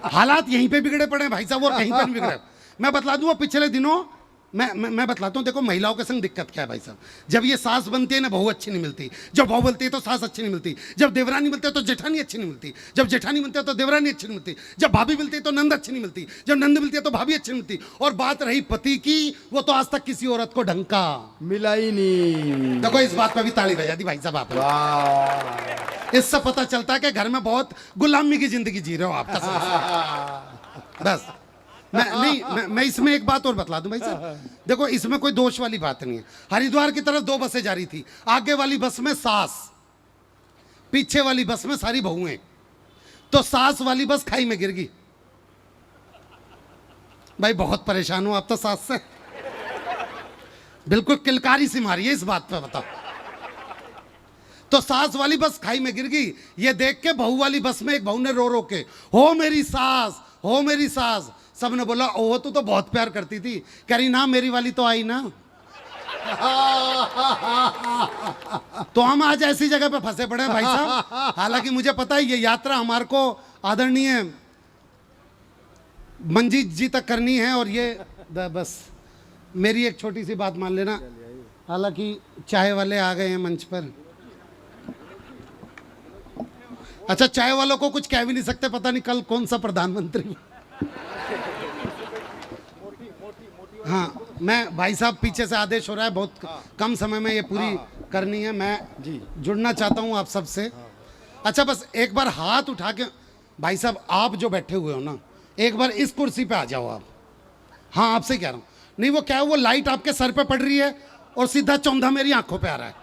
हालात यहीं पे बिगड़े पड़े हैं भाई साहब, और कहीं पर नहीं बिगड़े। मैं बतला दूं, पिछले दिनों मैं बतलाता हूँ। देखो महिलाओं के संग दिक्कत क्या है भाई साहब, जब ये सास बनती है ना बहू अच्छी नहीं मिलती, जब बहू बनती है तो सास अच्छी नहीं मिलती, जब देवरानी मिलती है तो जेठानी अच्छी नहीं मिलती, जब जेठानी मिलती है तो देवरानी अच्छी नहीं मिलती, जब भाभी मिलती है तो नंद अच्छी नहीं मिलती, जब नंद मिलती है तो भाभी अच्छी नहीं मिलती। और बात रही पति की, वो तो आज तक किसी औरत को ढंग का मिला ही नहीं। देखो इस बात पर भी ताली बजा दी भाई साहब आपने। इससे पता चलता है कि घर में बहुत गुलामी की जिंदगी जी रहे हो आप। बस मैं इसमें एक बात और बतला दूं भाई साहब, देखो इसमें कोई दोष वाली बात नहीं है। हरिद्वार की तरफ 2 बसें जा रही थी, आगे वाली बस में सास, पीछे वाली बस में सारी बहुएं। तो सास वाली बस खाई में गिर गई। भाई बहुत परेशान हूं आप तो सास से, बिल्कुल किलकारी सी मारी है इस बात पे, बताओ। तो सास वाली बस खाई में गिर गई, ये देख के बहू वाली बस में एक बहू ने रो रो के, हो मेरी सास, हो मेरी सास। सबने बोला ओह तू तो बहुत प्यार करती थी। कह रही ना मेरी वाली तो आई ना। तो हम आज ऐसी जगह पे फंसे पड़े हैं भाई साहब। हालांकि मुझे पता है ये यात्रा हमारे को आदरणीय मंजीत जी तक करनी है, और ये बस मेरी एक छोटी सी बात मान लेना। हालांकि चाय वाले आ गए हैं मंच पर। अच्छा चाय वालों को कुछ कह भी नहीं सकते, पता नहीं कल कौन सा प्रधानमंत्री। हाँ मैं भाई साहब पीछे से आदेश हो रहा है, बहुत कम समय में ये पूरी करनी है। मैं जुड़ना चाहता हूँ आप सबसे। अच्छा बस एक बार हाथ उठा के भाई साहब, आप जो बैठे हुए हो ना, एक बार इस कुर्सी पे आ जाओ आप। हाँ आपसे कह रहा हूँ, नहीं वो क्या है, वो लाइट आपके सर पे पड़ रही है और सीधा चौंधा मेरी आंखों पे आ रहा है।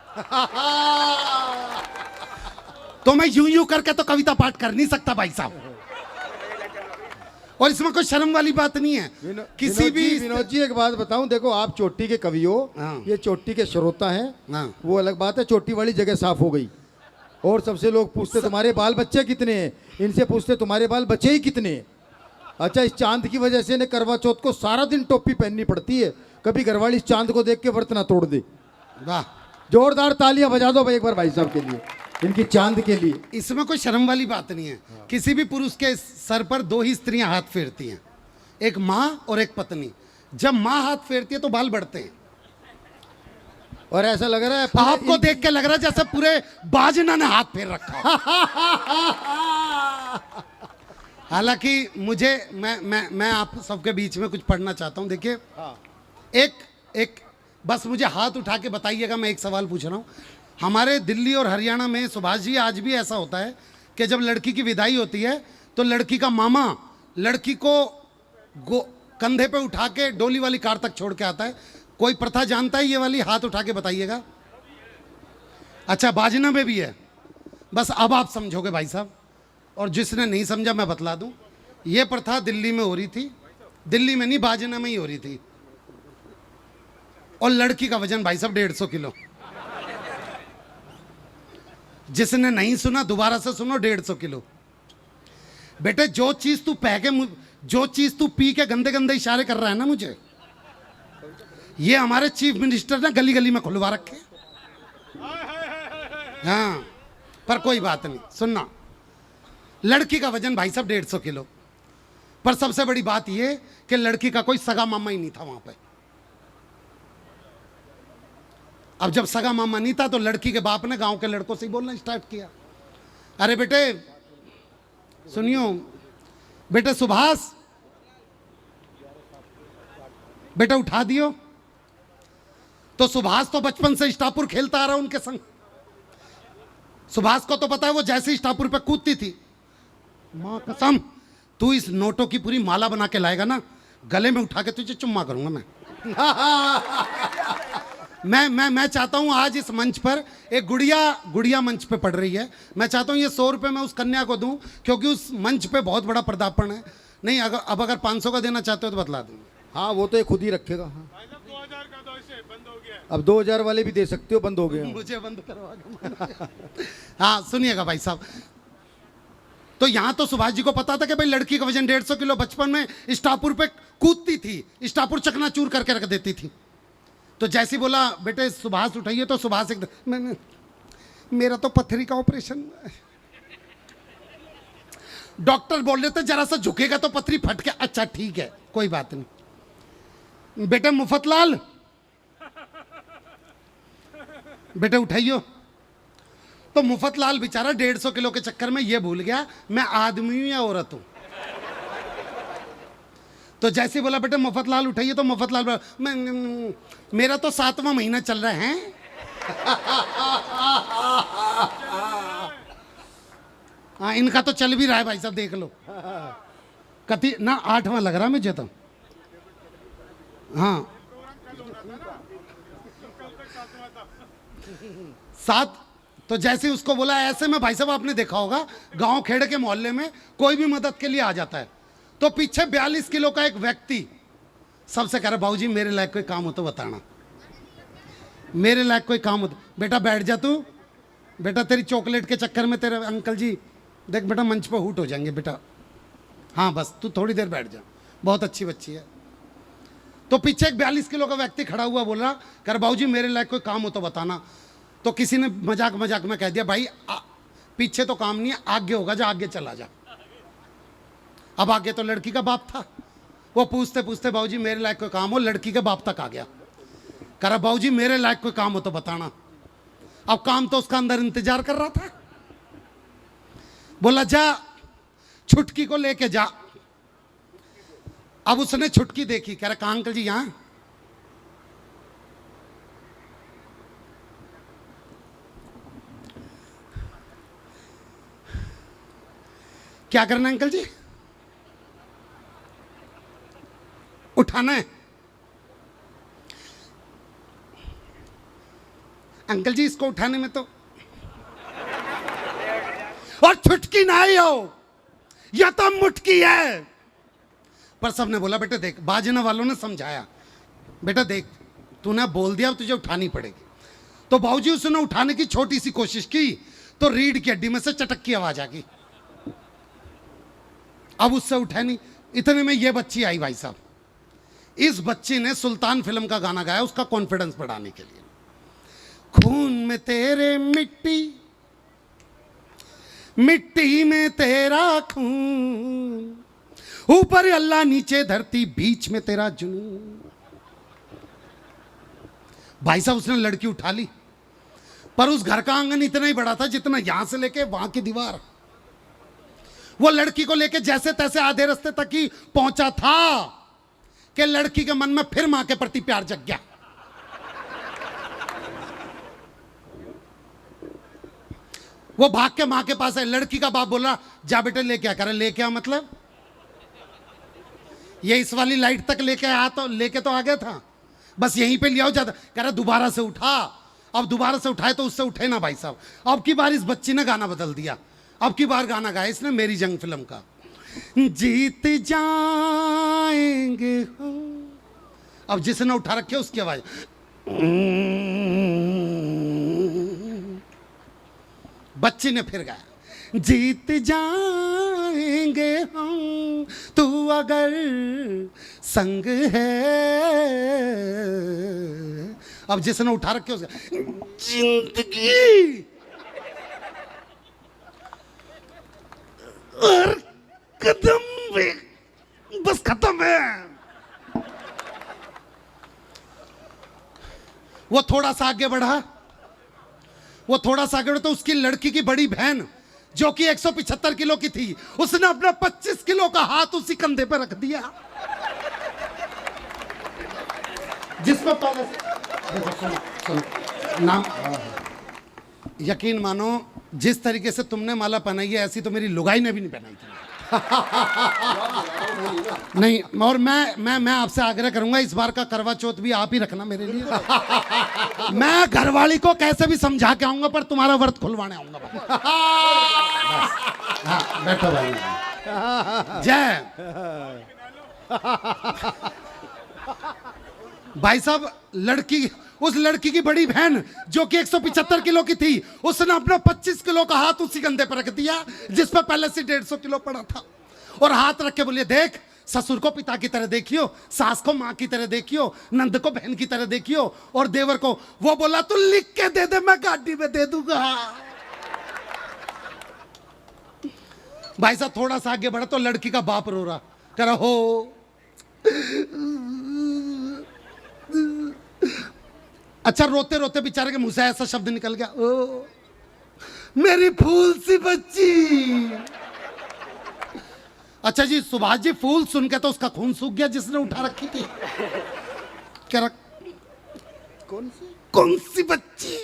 तो मैं यूं यूं करके तो कविता पाठ कर नहीं सकता भाई साहब, और इसमें कोई शर्म वाली बात नहीं है। किसी भी विनोद जी एक बात बताऊं, देखो आप चोटी के कवि हो, ये चोटी के श्रोता हैं, वो अलग बात है। चोटी वाली जगह साफ हो गई, और सबसे लोग पूछते तुम्हारे बाल बच्चे कितने हैं, इनसे पूछते तुम्हारे बाल बच्चे ही कितने हैं। अच्छा इस चांद की वजह से इन्हें करवा चौथ को सारा दिन टोपी पहननी पड़ती है, कभी घरवाली इस चांद को देख के व्रत ना तोड़ दे। वाह जोरदार तालियां बजा दो भाई एक बार भाई साहब के लिए, इनकी चांद के लिए। इसमें कोई शर्म वाली बात नहीं है। किसी भी पुरुष के सर पर 2 ही स्त्रियां हाथ फेरती हैं, एक माँ और एक पत्नी। जब माँ हाथ फेरती है तो बाल बढ़ते हैं, और ऐसा लग रहा है आपको देख के लग रहा है जैसे पूरे बाजना ने हाथ फेर रखा। हालांकि मुझे मैं आप सबके बीच में कुछ पढ़ना चाहता हूं। देखिए एक बस मुझे हाथ उठा के बताइएगा, मैं एक सवाल पूछ रहा हूं। हमारे दिल्ली और हरियाणा में सुभाष जी आज भी ऐसा होता है कि जब लड़की की विदाई होती है तो लड़की का मामा लड़की को कंधे पे उठा के डोली वाली कार तक छोड़ के आता है। कोई प्रथा जानता है ये वाली? हाथ उठा के बताइएगा। अच्छा बाजना में भी है, बस अब आप समझोगे भाई साहब, और जिसने नहीं समझा मैं बतला दूं। ये प्रथा दिल्ली में हो रही थी, दिल्ली में नहीं बाजना में ही हो रही थी, और लड़की का वजन भाई साहब 150 किलो। जिसने नहीं सुना दोबारा से सुनो, 150 किलो। बेटे जो चीज तू जो चीज तू पी के गंदे गंदे इशारे कर रहा है ना मुझे, ये हमारे चीफ मिनिस्टर ने गली गली में खुलवा रखे। हाँ पर कोई बात नहीं, सुनना, लड़की का वजन भाई साहब 150 किलो। पर सबसे बड़ी बात यह कि लड़की का कोई सगा मामा ही नहीं था वहां पे। अब जब सगा मामा नहीं था तो लड़की के बाप ने गांव के लड़कों से ही बोलना स्टार्ट किया, अरे बेटे सुनियो, बेटे सुभाष, बेटा उठा दियो। तो सुभाष तो बचपन से स्टापुर खेलता आ रहा उनके संग। सुभाष को तो पता है वो जैसे स्टापुर पे कूदती थी, मां कसम तू इस नोटों की पूरी माला बना के लाएगा ना, गले में उठा के तुझे चुम्मा करूंगा मैं चाहता हूं आज इस मंच पर एक गुड़िया मंच पे पढ़ रही है। मैं चाहता हूं ये 100 रुपये मैं उस कन्या को दूं, क्योंकि उस मंच पे बहुत बड़ा पर्दापण है। नहीं अगर 500 का देना चाहते हो तो बतला दूंगा। हाँ वो तो ये खुद ही रखेगा। हाँ 2000 का तो इसे बंद हो गया, अब 2000 वाले भी दे सकते हो, बंद हो गए। मुझे बंद करवा। हाँ सुनिएगा भाई साहब, तो यहां तो सुभाष जी को पता था कि भाई लड़की का वजन 150 किलो, बचपन में स्टापुर पे कूदती थी, स्टापुर चकनाचूर करके रख देती थी। तो जैसे ही बोला बेटे सुभाष उठाइए, तो सुभाष एकदम, मेरा तो पथरी का ऑपरेशन, डॉक्टर बोल रहे थे जरा सा झुकेगा तो पथरी फट के, अच्छा ठीक है कोई बात नहीं। बेटे मुफतलाल, बेटे उठाइयो। तो मुफतलाल बेचारा 150 किलो के चक्कर में ये भूल गया मैं आदमी हूं या औरत हूं। तो जैसे बोला बेटे मुफतलाल उठाइए, तो मुफतलाल बोला मेरा तो 7वां महीना चल रहा है। हाँ इनका तो चल भी रहा है भाई साहब, देख लो। कति ना 8वां लग रहा मुझे तो। हाँ 7। तो जैसे उसको बोला, ऐसे में भाई साहब आपने देखा होगा गांव खेड़े के मोहल्ले में कोई भी मदद के लिए आ जाता है तो पीछे 42 किलो का एक व्यक्ति सबसे कह रहा बाबूजी मेरे लायक कोई काम हो तो बताना, मेरे लायक कोई काम हो तो। बेटा बैठ जा तू, बेटा तेरी चॉकलेट के चक्कर में तेरे अंकल जी देख बेटा मंच पर हुट हो जाएंगे बेटा, हाँ बस तू थोड़ी देर बैठ जा, बहुत अच्छी बच्ची है। तो पीछे एक 42 किलो का व्यक्ति खड़ा हुआ बोल रहा कर बाबूजी मेरे लायक कोई काम हो तो बताना। तो किसी ने मजाक मजाक में कह दिया भाई पीछे तो काम नहीं है, आगे होगा, जा आगे चला जा। अब आगे तो लड़की का बाप था, वो पूछते पूछते बाबूजी मेरे लायक कोई काम हो, लड़की के बाप तक आ गया। कह रहा बाबूजी मेरे लायक कोई काम हो तो बताना। अब काम तो उसका अंदर इंतजार कर रहा था। बोला जा छुटकी को लेके जा। अब उसने छुटकी देखी, कह रहा कहाँ अंकल जी यहां। क्या करना है अंकल जी? उठाना है। अंकल जी इसको उठाने में तो और छुटकी ना ही हो, यह तो मुटकी है। पर सबने बोला बेटे देख, बाजने वालों ने समझाया बेटा देख तूने बोल दिया तुझे उठानी पड़ेगी। तो बाबूजी उसने उठाने की छोटी सी कोशिश की तो रीढ़ की हड्डी में से चटक की आवाज आ गई। अब उससे उठा नहीं। इतने में ये बच्ची आई भाई साहब। इस बच्ची ने सुल्तान फिल्म का गाना गाया उसका कॉन्फिडेंस बढ़ाने के लिए। खून में तेरे मिट्टी, मिट्टी में तेरा खून, ऊपर अल्लाह नीचे धरती बीच में तेरा जुनून। भाई साहब उसने लड़की उठा ली, पर उस घर का आंगन इतना ही बड़ा था जितना यहां से लेके वहां की दीवार। वो लड़की को लेके जैसे तैसे आधे रास्ते तक ही पहुंचा था कि लड़की के मन में फिर मां के प्रति प्यार जग गया। वो भाग के मां के पास है। लड़की का बाप बोल रहा जा बेटे लेके आ। कह रहा लेके आ मतलब ये इस वाली लाइट तक लेके आया तो लेके तो आ गया था, बस यहीं पे ले आओ ज्यादा। कह रहा दोबारा से उठा। अब दोबारा से उठाए तो उससे उठे ना भाई साहब। अब की बार इस बच्ची ने गाना बदल दिया। अब की बार गाना गाया इसने मेरी जंग फिल्म का, जीत जाएंगे हो। अब जिसने उठा रखे उसकी आवाज बच्ची ने फिर गाया, जीत जाएंगे हम तू अगर संग है। अब जिसने उठा रखे उसका जिंदगी और कदम पे बस खत्म है। वो थोड़ा सा आगे बढ़ा, वो थोड़ा सा आगे बढ़ा तो उसकी लड़की की बड़ी बहन जो कि 175 किलो की थी, उसने अपना 25 किलो का हाथ उसी कंधे पर रख दिया जिसमें पहले सुनो नाम। यकीन मानो जिस तरीके से तुमने माला पहनाई है ऐसी तो मेरी लुगाई ने भी नहीं पहनाई थी। नहीं, और मैं आपसे आग्रह करूंगा इस बार का करवा चौथ भी आप ही रखना मेरे लिए। मैं घरवाली को कैसे भी समझा के आऊंगा पर तुम्हारा व्रत खुलवाने आऊंगा। हाँ, बैठो भाई। जय भाई साहब। उस लड़की की बड़ी बहन जो कि 175 किलो की थी, उसने अपना 25 किलो का हाथ उसी कंधे पर रख दिया जिस पर पहले से 150 किलो पड़ा था, और हाथ रख के बोलिए देख ससुर को पिता की तरह देखियो, सास को माँ की तरह देखियो, नंद को बहन की तरह देखियो, और देवर को वो बोला तू लिख के दे दे मैं गाड़ी में दे दूंगा। भाई साहब थोड़ा सा आगे बढ़ा तो लड़की का बाप रो रहा, कह रहा हो। अच्छा रोते रोते बेचारे के मुंह से ऐसा शब्द निकल गया, ओ मेरी फूल सी बच्ची। अच्छा जी सुभाष जी, फूल सुन के तो उसका खून सूख गया जिसने उठा रखी थी। कह रहा कौन सी बच्ची?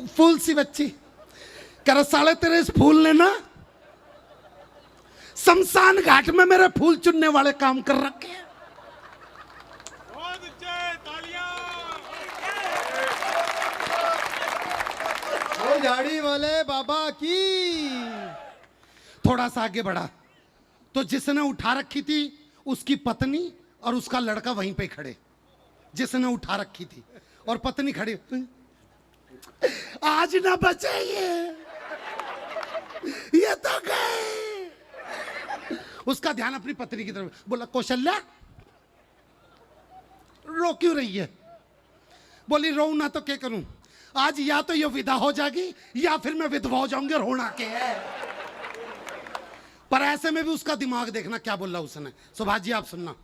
फूल सी बच्ची। कह रहा साले तेरे इस फूल ने ना शमशान घाट में मेरे फूल चुनने वाले काम कर रखे हैं। झाड़ी वाले बाबा की। थोड़ा सा आगे बढ़ा तो जिसने उठा रखी थी उसकी पत्नी और उसका लड़का वहीं पे खड़े, जिसने उठा रखी थी और पत्नी खड़ी, आज ना बचे ये तो गए। उसका ध्यान अपनी पत्नी की तरफ, बोला कौशल्या रो क्यों रही है? बोली रो ना तो क्या करूं, आज या तो ये विदा हो जाएगी या फिर मैं विधवा हो जाऊंगी, रोना के है। पर ऐसे में भी उसका दिमाग देखना क्या बोला उसने, सुभाष जी आप सुनना।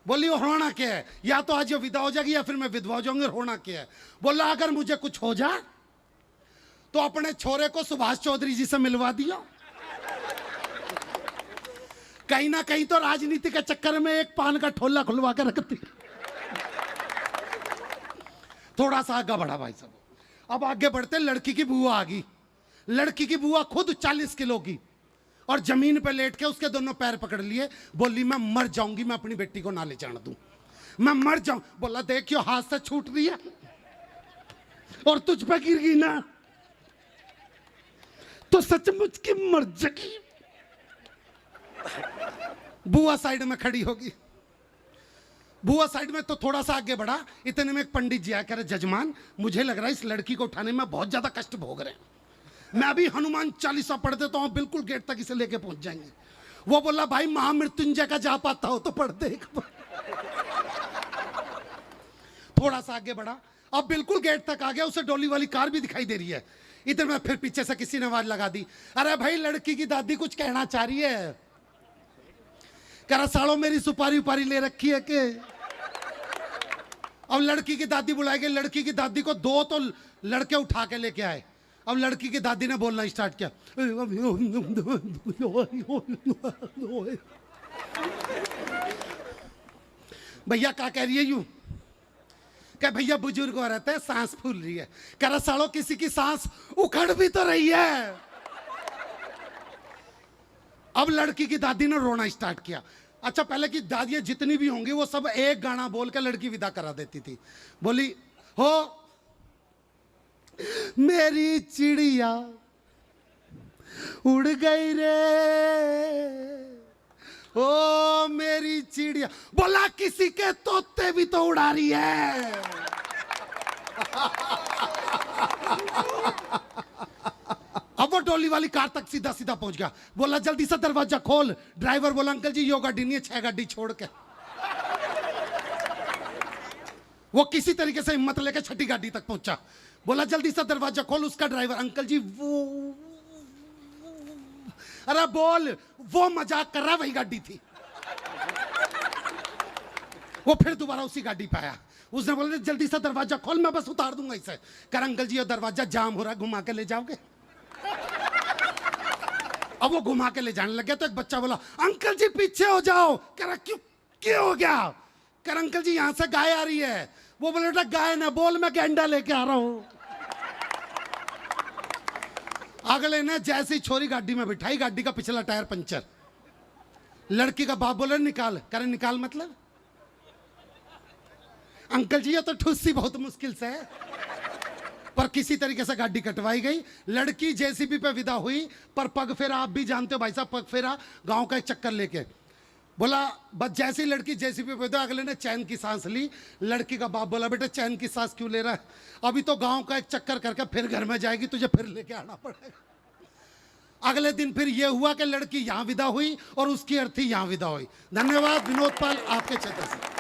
बोली रोना क्या है, या तो आज ये विदा हो जाएगी या फिर मैं विधवा हो जाऊंगी, रोना क्या है? बोला अगर मुझे कुछ हो जाए तो अपने छोरे को सुभाष चौधरी जी से मिलवा दियो। कहीं ना कहीं तो राजनीति के चक्कर में एक पान का ठोला खुलवा के रखती। थोड़ा सा आगे बढ़ा भाई साहब, अब आगे बढ़ते लड़की की बुआ आ गई। लड़की की बुआ खुद 40 किलो की और जमीन पे लेट के उसके दोनों पैर पकड़ लिए। बोली मैं मर जाऊंगी, मैं अपनी बेटी को ना ले जाने दूं, मैं मर जाऊं। बोला देखियो हाथ से छूट रही है और तुझ पे गिर गई ना तो सचमुच की मर जाएगी। बुआ साइड में खड़ी होगी। बुआ साइड में तो थोड़ा सा आगे बढ़ा, इतने में एक पंडित जी आया, कह रहे जजमान मुझे लग रहा है इस लड़की को उठाने में बहुत ज्यादा कष्ट भोग रहे हैं, मैं अभी हनुमान चालीसा पढ़ देता हूं, बिल्कुल गेट तक इसे लेके पहुंच जाएंगे। वो बोला भाई महामृत्युंजय का जा पाता हो तो पढ़ दे एक बार। थोड़ा सा आगे बढ़ा, अब बिल्कुल गेट तक आ गया, उसे डोली वाली कार भी दिखाई दे रही है। इधर में फिर पीछे से किसी ने आवाज लगा दी, अरे भाई लड़की की दादी कुछ कहना चाह रही है। कह रहा सालों मेरी सुपारी उपारी ले रखी है के? अब लड़की की दादी बुलाएगी, लड़की की दादी को 2 तो लड़के उठा के लेके आए। अब लड़की की दादी ने बोलना स्टार्ट किया, भैया क्या कह रही है यूं? क्या भैया बुजुर्ग हो रहता है, सांस फूल रही है। कह रहा सालों किसी की सांस उखड़ भी तो रही है। अब लड़की की दादी ने रोना स्टार्ट किया। अच्छा पहले की दादियां जितनी भी होंगी वो सब एक गाना बोल के लड़की विदा करा देती थी। बोली हो मेरी चिड़िया उड़ गई रे, ओ मेरी चिड़िया। बोला किसी के तोते भी तो उड़ा रही है। अब वो डोली वाली कार तक सीधा सीधा पहुंच गया। बोला जल्दी से दरवाजा खोल। ड्राइवर बोला अंकल जी यो गाड़ी नहीं है, 6 गाड़ी छोड़ के। वो किसी तरीके से हिम्मत लेके 6ठी गाड़ी तक पहुंचा। बोला जल्दी से दरवाजा खोल। उसका ड्राइवर अंकल जी वो, अरे बोल, वो मजाक कर रहा, वही गाड़ी थी। वो फिर दोबारा उसी गाड़ी पे आया। उसने बोला जल्दी से दरवाजा खोल, मैं बस उतार दूंगा इसे। कर अंकल जी ये दरवाजा जाम हो रहा है, घुमा के ले जाओगे? अब वो घुमा के ले जाने लगे तो एक बच्चा बोला अंकल जी पीछे हो जाओ। कह रहा क्यों, क्या हो गया? कह रहा अंकल जी यहां से गाय आ रही है। वो बोले बेटा गाय ना बोल, मैं गेंडा लेके आ रहा हूं। अगले ने जैसी छोरी गाड़ी में बिठाई, गाड़ी का पिछला टायर पंचर। लड़की का बाप बोले निकाल। कह रहे निकाल मतलब? अंकल जी ये तो ठुस्सी बहुत मुश्किल से है। पर किसी तरीके से गाड़ी कटवाई गई। लड़की जेसीबी पे विदा हुई। पर पग फेरा आप भी जानते हो भाई साहब, पग फेरा गांव का एक चक्कर लेके। बोला बस जैसी लड़की जेसीबी पे विदा, अगले ने चैन की सांस ली। लड़की का बाप बोला बेटा चैन की सांस क्यों ले रहा है? अभी तो गांव का एक चक्कर करके फिर घर में जाएगी, तुझे फिर लेके आना पड़ेगा। अगले दिन फिर यह हुआ कि लड़की यहां विदा हुई और उसकी अर्थी यहां विदा हुई। धन्यवाद विनोद पाल आपके क्षेत्र से।